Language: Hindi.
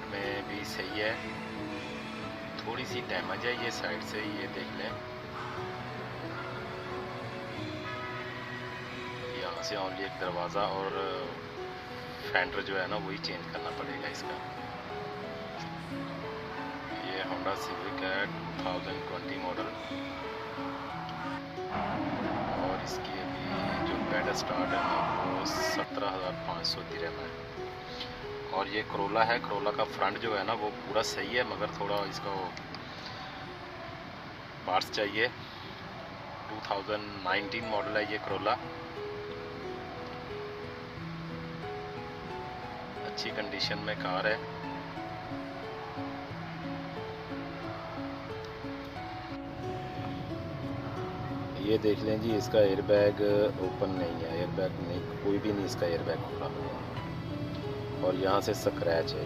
फ्रंट में भी सही है, थोड़ी सी डैमेज है ये साइड से, ये देख लें। यहाँ से ओनली एक दरवाज़ा और फेंडर जो है ना वही चेंज करना पड़ेगा इसका। ये होंडा सिविक है 2020 मॉडल, और इसकी अभी जो पेडल स्टार्ट है ना वो 17,500 दिरहम है। और ये करोला है, करोला का फ्रंट जो है ना वो पूरा सही है, मगर थोड़ा इसको पार्ट्स चाहिए। 2019 मॉडल है ये करोला, अच्छी कंडीशन में कार है। ये देख लें जी, इसका एयरबैग ओपन नहीं है, एयरबैग नहीं, कोई भी नहीं इसका एयरबैग खुला, और यहाँ से स्क्रैच है।